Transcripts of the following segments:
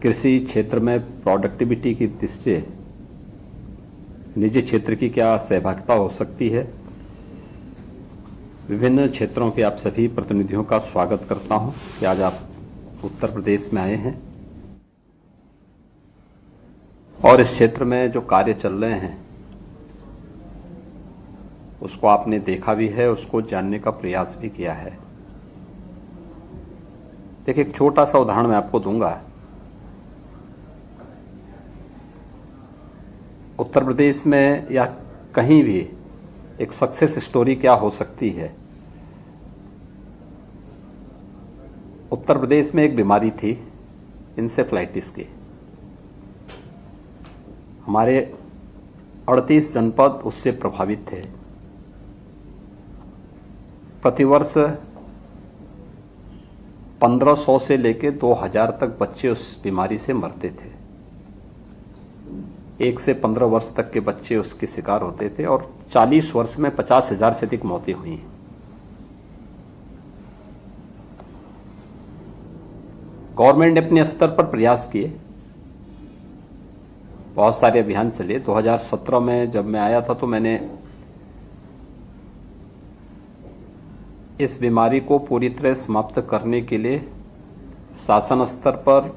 कृषि क्षेत्र में प्रोडक्टिविटी की दृष्टि से निजी क्षेत्र की क्या सहभागिता हो सकती है। विभिन्न क्षेत्रों के आप सभी प्रतिनिधियों का स्वागत करता हूं कि आज आप उत्तर प्रदेश में आए हैं और इस क्षेत्र में जो कार्य चल रहे हैं उसको आपने देखा भी है, उसको जानने का प्रयास भी किया है। देखिए, एक छोटा सा उदाहरण मैं आपको दूंगा। उत्तर प्रदेश में या कहीं भी एक सक्सेस स्टोरी क्या हो सकती है। उत्तर प्रदेश में एक बीमारी थी इंसेफ्लाइटिस की। हमारे 38 जनपद उससे प्रभावित थे। प्रतिवर्ष 1500 से लेकर 2000 तक बच्चे उस बीमारी से मरते थे। 1 से 15 वर्ष तक के बच्चे उसके शिकार होते थे और 40 वर्ष में 50,000 से अधिक मौतें हुई हैं। गवर्नमेंट ने अपने स्तर पर प्रयास किए, बहुत सारे अभियान चले। 2017 में जब मैं आया था तो मैंने इस बीमारी को पूरी तरह समाप्त करने के लिए शासन स्तर पर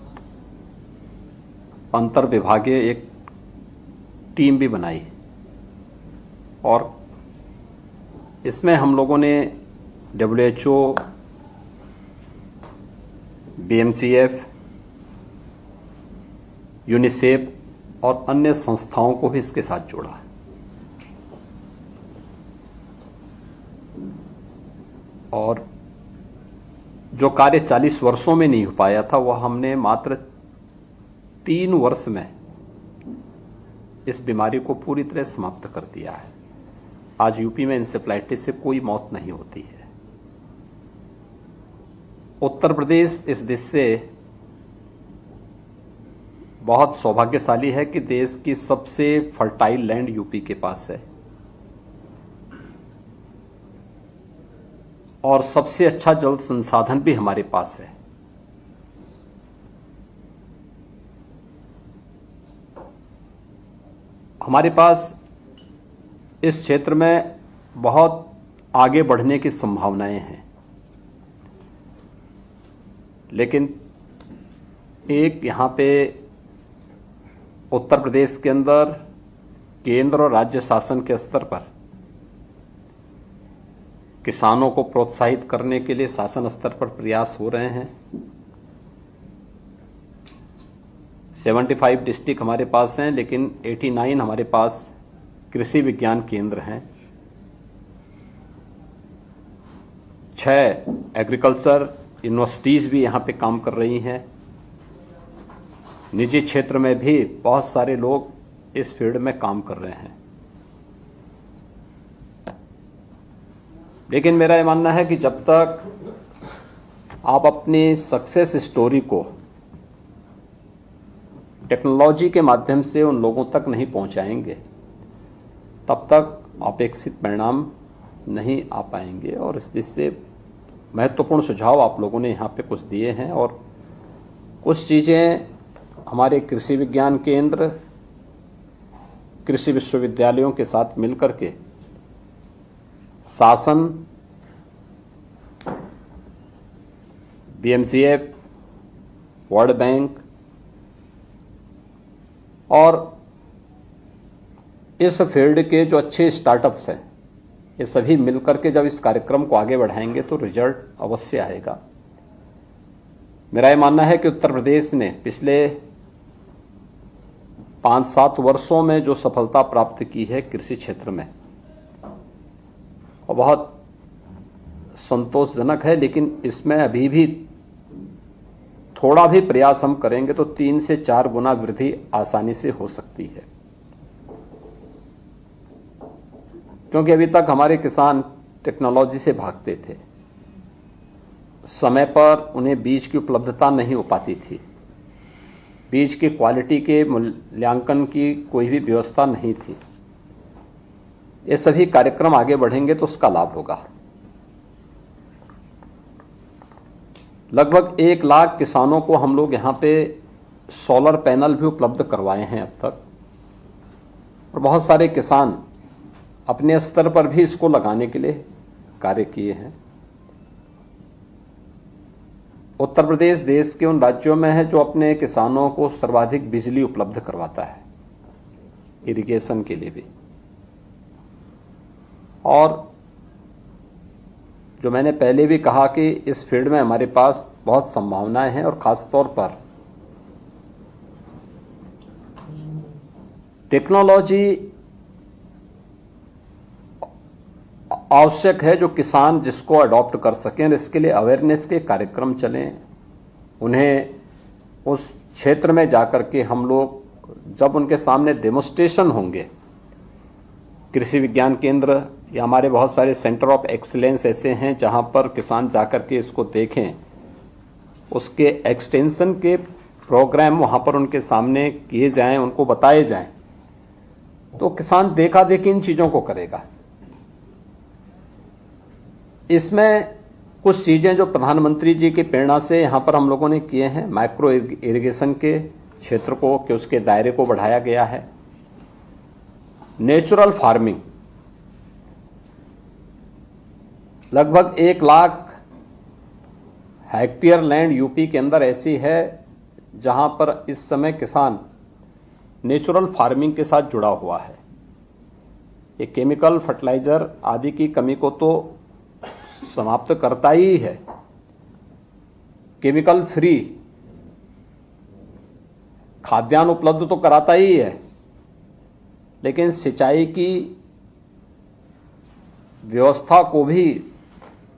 अंतर विभागीय एक टीम भी बनाई और इसमें हम लोगों ने WHO, BMCF, यूनिसेफ और अन्य संस्थाओं को भी इसके साथ जोड़ा। और जो कार्य 40 वर्षों में नहीं हो पाया था वह हमने मात्र 3 वर्ष में इस बीमारी को पूरी तरह समाप्त कर दिया है। आज यूपी में इंसेफ्लाइटिस से कोई मौत नहीं होती है। उत्तर प्रदेश इस देश से बहुत सौभाग्यशाली है कि देश की सबसे फर्टाइल लैंड यूपी के पास है और सबसे अच्छा जल संसाधन भी हमारे पास है। हमारे पास इस क्षेत्र में बहुत आगे बढ़ने की संभावनाएं हैं, लेकिन एक यहाँ पे उत्तर प्रदेश के अंदर केंद्र और राज्य शासन के स्तर पर किसानों को प्रोत्साहित करने के लिए शासन स्तर पर प्रयास हो रहे हैं। 75 डिस्ट्रिक्ट हमारे पास हैं, लेकिन 89 हमारे पास कृषि विज्ञान केंद्र हैं। 6 एग्रीकल्चर यूनिवर्सिटीज भी यहाँ पे काम कर रही हैं। निजी क्षेत्र में भी बहुत सारे लोग इस फील्ड में काम कर रहे हैं। लेकिन मेरा ये मानना है कि जब तक आप अपनी सक्सेस स्टोरी को टेक्नोलॉजी के माध्यम से उन लोगों तक नहीं पहुंचाएंगे, तब तक अपेक्षित परिणाम नहीं आ पाएंगे। और इससे महत्वपूर्ण सुझाव आप लोगों ने यहाँ पे कुछ दिए हैं और कुछ चीज़ें हमारे कृषि विज्ञान केंद्र, कृषि विश्वविद्यालयों के साथ मिलकर के शासन, BMCF, वर्ल्ड बैंक और इस फील्ड के जो अच्छे स्टार्टअप्स हैं, ये सभी मिलकर के जब इस कार्यक्रम को आगे बढ़ाएंगे तो रिजल्ट अवश्य आएगा। मेरा ये मानना है कि उत्तर प्रदेश ने पिछले 5-7 वर्षों में जो सफलता प्राप्त की है कृषि क्षेत्र में, और बहुत संतोषजनक है। लेकिन इसमें अभी भी थोड़ा भी प्रयास हम करेंगे तो 3 से 4 गुना वृद्धि आसानी से हो सकती है, क्योंकि अभी तक हमारे किसान टेक्नोलॉजी से भागते थे। समय पर उन्हें बीज की उपलब्धता नहीं हो पाती थी, बीज की क्वालिटी के मूल्यांकन की कोई भी व्यवस्था नहीं थी। ये सभी कार्यक्रम आगे बढ़ेंगे तो उसका लाभ होगा। लगभग 1 लाख किसानों को हम लोग यहाँ पे सोलर पैनल भी उपलब्ध करवाए हैं अब तक, और बहुत सारे किसान अपने स्तर पर भी इसको लगाने के लिए कार्य किए हैं। उत्तर प्रदेश देश के उन राज्यों में है जो अपने किसानों को सर्वाधिक बिजली उपलब्ध करवाता है इरिगेशन के लिए भी। और जो मैंने पहले भी कहा कि इस फील्ड में हमारे पास बहुत संभावनाएं हैं, और खास तौर पर टेक्नोलॉजी आवश्यक है जो किसान जिसको अडॉप्ट कर सकें, और इसके लिए अवेयरनेस के कार्यक्रम चलें। उन्हें उस क्षेत्र में जाकर के हम लोग जब उनके सामने डेमोस्ट्रेशन होंगे, कृषि विज्ञान केंद्र या हमारे बहुत सारे सेंटर ऑफ एक्सीलेंस ऐसे हैं जहां पर किसान जाकर के इसको देखें, उसके एक्सटेंशन के प्रोग्राम वहां पर उनके सामने किए जाएं, उनको बताए जाएं, तो किसान देखा देखी इन चीजों को करेगा। इसमें कुछ चीजें जो प्रधानमंत्री जी की प्रेरणा से यहां पर हम लोगों ने किए हैं, माइक्रो इरिगेशन के क्षेत्र को कि उसके दायरे को बढ़ाया गया है। नेचुरल फार्मिंग, लगभग 1 लाख हेक्टेयर लैंड यूपी के अंदर ऐसी है जहां पर इस समय किसान नेचुरल फार्मिंग के साथ जुड़ा हुआ है। ये केमिकल फर्टिलाइजर आदि की कमी को तो समाप्त करता ही है, केमिकल फ्री खाद्यान्न उपलब्ध तो कराता ही है, लेकिन सिंचाई की व्यवस्था को भी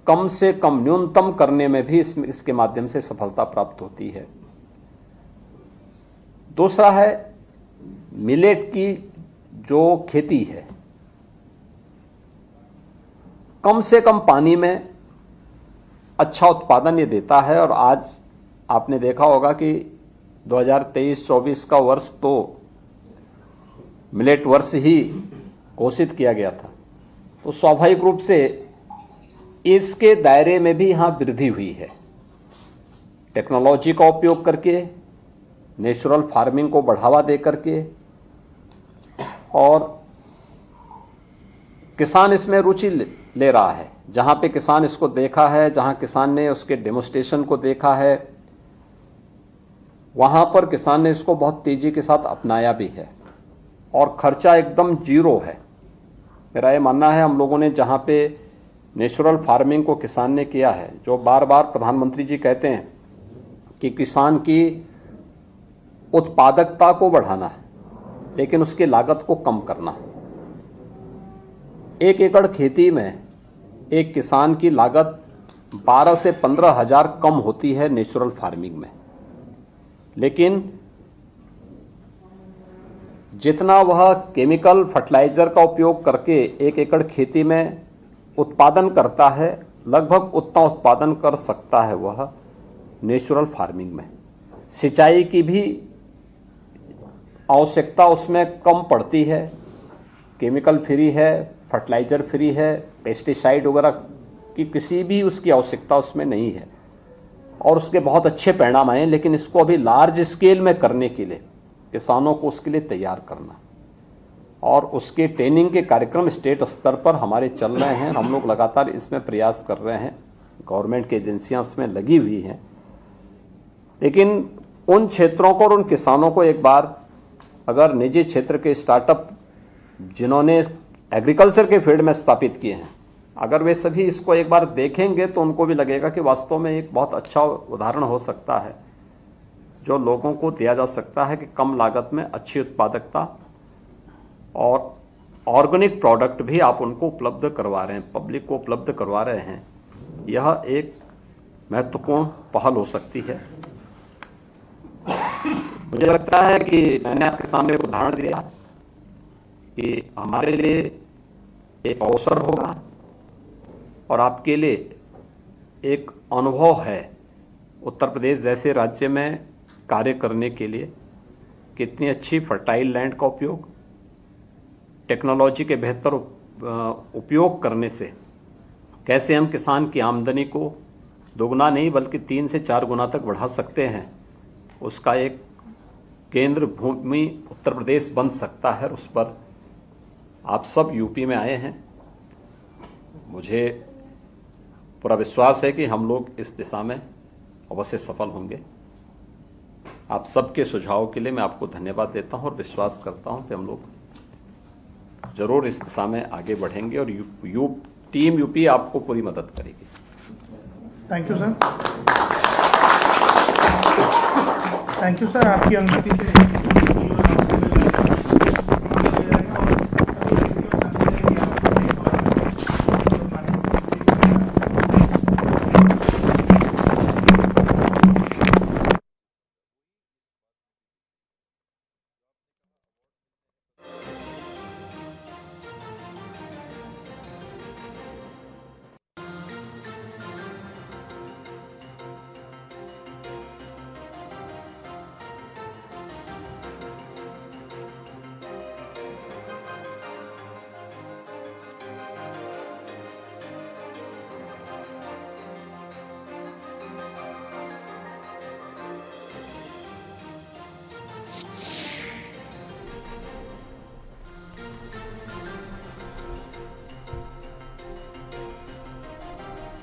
कम से कम न्यूनतम करने में भी इसके माध्यम से सफलता प्राप्त होती है। दूसरा है मिलेट की जो खेती है, कम से कम पानी में अच्छा उत्पादन ये देता है। और आज आपने देखा होगा कि 2023-24 का वर्ष तो मिलेट वर्ष ही घोषित किया गया था, तो स्वाभाविक रूप से इसके दायरे में भी यहां वृद्धि हुई है। टेक्नोलॉजी का उपयोग करके, नेचुरल फार्मिंग को बढ़ावा दे करके, और किसान इसमें रुचि ले रहा है। जहां पे किसान इसको देखा है, जहां किसान ने उसके डेमोस्ट्रेशन को देखा है, वहां पर किसान ने इसको बहुत तेजी के साथ अपनाया भी है, और खर्चा एकदम जीरो है। मेरा ये मानना है, हम लोगों ने जहां पे नेचुरल फार्मिंग को किसान ने किया है, जो बार बार प्रधानमंत्री जी कहते हैं कि किसान की उत्पादकता को बढ़ाना है, लेकिन उसकी लागत को कम करना है। 1 एकड़ खेती में एक किसान की लागत 12 से 15 हजार कम होती है नेचुरल फार्मिंग में, लेकिन जितना वह केमिकल फर्टिलाइजर का उपयोग करके 1 एकड़ खेती में उत्पादन करता है, लगभग उतना उत्पादन कर सकता है वह नेचुरल फार्मिंग में। सिंचाई की भी आवश्यकता उसमें कम पड़ती है, केमिकल फ्री है, फर्टिलाइजर फ्री है, पेस्टिसाइड वगैरह की किसी भी उसकी आवश्यकता उसमें नहीं है, और उसके बहुत अच्छे परिणाम आए। लेकिन इसको अभी लार्ज स्केल में करने के लिए किसानों को उसके लिए तैयार करना, और उसके ट्रेनिंग के कार्यक्रम स्टेट स्तर पर हमारे चल रहे हैं। हम लोग लगातार इसमें प्रयास कर रहे हैं, गवर्नमेंट की एजेंसियां उसमें लगी हुई हैं। लेकिन उन क्षेत्रों को और उन किसानों को एक बार, अगर निजी क्षेत्र के स्टार्टअप जिन्होंने एग्रीकल्चर के फील्ड में स्थापित किए हैं, अगर वे सभी इसको एक बार देखेंगे तो उनको भी लगेगा कि वास्तव में एक बहुत अच्छा उदाहरण हो सकता है जो लोगों को दिया जा सकता है कि कम लागत में अच्छी उत्पादकता और ऑर्गेनिक प्रोडक्ट भी आप उनको उपलब्ध करवा रहे हैं, पब्लिक को उपलब्ध करवा रहे हैं। यह एक महत्वपूर्ण पहल हो सकती है। मुझे लगता है कि मैंने आपके सामने एक उदाहरण दिया कि हमारे लिए एक अवसर होगा और आपके लिए एक अनुभव है उत्तर प्रदेश जैसे राज्य में कार्य करने के लिए। कितनी अच्छी फर्टाइल लैंड का उपयोग, टेक्नोलॉजी के बेहतर उपयोग करने से कैसे हम किसान की आमदनी को दोगुना नहीं बल्कि 3 से 4 गुना तक बढ़ा सकते हैं, उसका एक केंद्र भूमि उत्तर प्रदेश बन सकता है, उस पर आप सब यूपी में आए हैं। मुझे पूरा विश्वास है कि हम लोग इस दिशा में अवश्य सफल होंगे। आप सबके सुझाव के लिए मैं आपको धन्यवाद देता हूं और विश्वास करता हूं कि हम लोग जरूर इस दिशा में आगे बढ़ेंगे और टीम यूपी आपको पूरी मदद करेगी। Thank you sir. Thank you sir, आपकी अनुमति से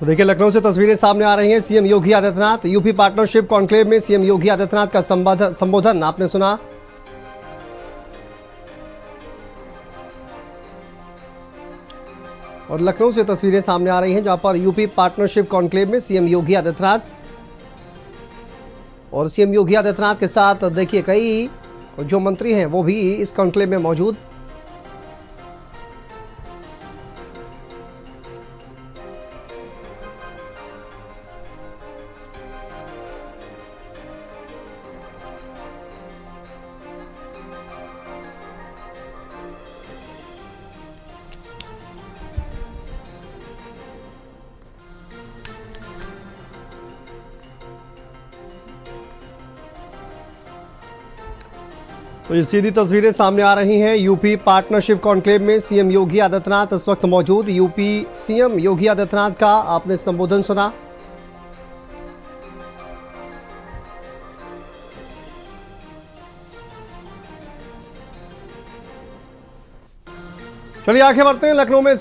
तो देखिए, लखनऊ से तस्वीरें सामने आ रही हैं। CM Yogi Adityanath UP partnership conclave में सीएम योगी आदित्यनाथ का संबोधन आपने सुना। और लखनऊ से तस्वीरें सामने आ रही हैं जहां पर यूपी पार्टनरशिप कॉन्क्लेव में सीएम योगी आदित्यनाथ और सीएम योगी आदित्यनाथ के साथ देखिए कई जो मंत्री हैं वो भी इस कॉन्क्लेव में मौजूद। तो ये सीधी तस्वीरें सामने आ रही हैं। यूपी पार्टनरशिप कॉन्क्लेव में सीएम योगी आदित्यनाथ इस वक्त मौजूद। यूपी सीएम योगी आदित्यनाथ का आपने संबोधन सुना। चलिए आगे बढ़ते हैं। लखनऊ में